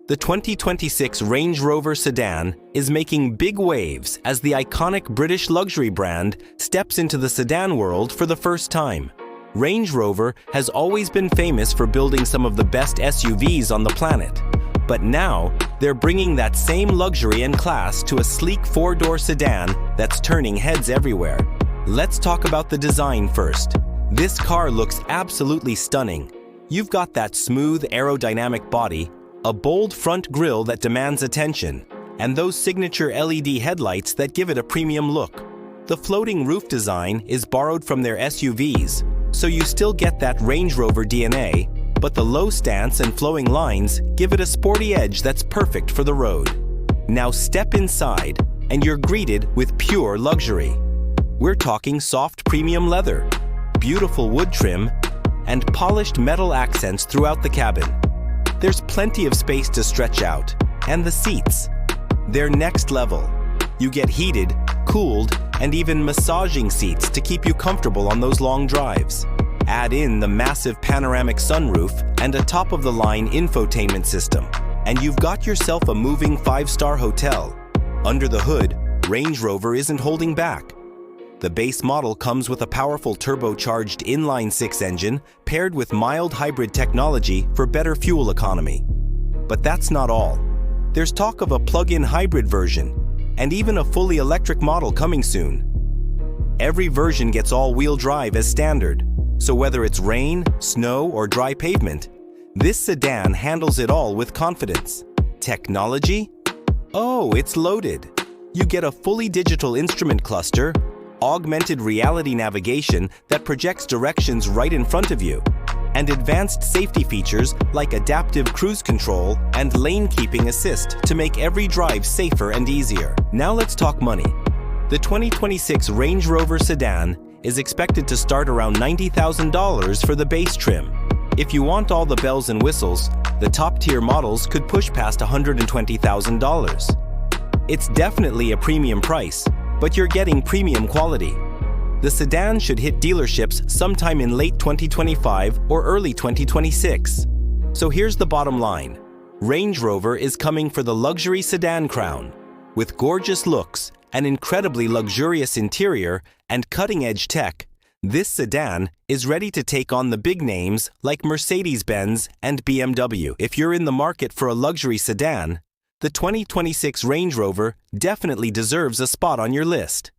The 2026 Range Rover Sedan is making big waves as the iconic British luxury brand steps into the sedan world for the first time. Range Rover has always been famous for building some of the best SUVs on the planet. But now, they're bringing that same luxury and class to a sleek four-door sedan that's turning heads everywhere. Let's talk about the design first. This car looks absolutely stunning. You've got that smooth, aerodynamic body, a bold front grille that demands attention, and those signature LED headlights that give it a premium look. The floating roof design is borrowed from their SUVs, so you still get that Range Rover DNA, but the low stance and flowing lines give it a sporty edge that's perfect for the road. Now step inside, and you're greeted with pure luxury. We're talking soft premium leather, beautiful wood trim, and polished metal accents throughout the cabin. There's plenty of space to stretch out, and the seats, they're next level. You get heated, cooled, and even massaging seats to keep you comfortable on those long drives. Add in the massive panoramic sunroof and a top-of-the-line infotainment system, and you've got yourself a moving five-star hotel. Under the hood, Range Rover isn't holding back. The base model comes with a powerful turbocharged inline-six engine paired with mild hybrid technology for better fuel economy. But that's not all. There's talk of a plug-in hybrid version, and even a fully electric model coming soon. Every version gets all-wheel drive as standard, so whether it's rain, snow, or dry pavement, this sedan handles it all with confidence. Technology? Oh, it's loaded. You get a fully digital instrument cluster, augmented reality navigation that projects directions right in front of you, and advanced safety features like adaptive cruise control and lane keeping assist to make every drive safer and easier. Now let's talk money. The 2026 Range Rover Sedan is expected to start around $90,000 for the base trim. If you want all the bells and whistles, the top-tier models could push past $120,000. It's definitely a premium price, but you're getting premium quality. The sedan should hit dealerships sometime in late 2025 or early 2026. So here's the bottom line. Range Rover is coming for the luxury sedan crown. With gorgeous looks, an incredibly luxurious interior, and cutting-edge tech, this sedan is ready to take on the big names like Mercedes-Benz and BMW. If you're in the market for a luxury sedan, the 2026 Range Rover definitely deserves a spot on your list.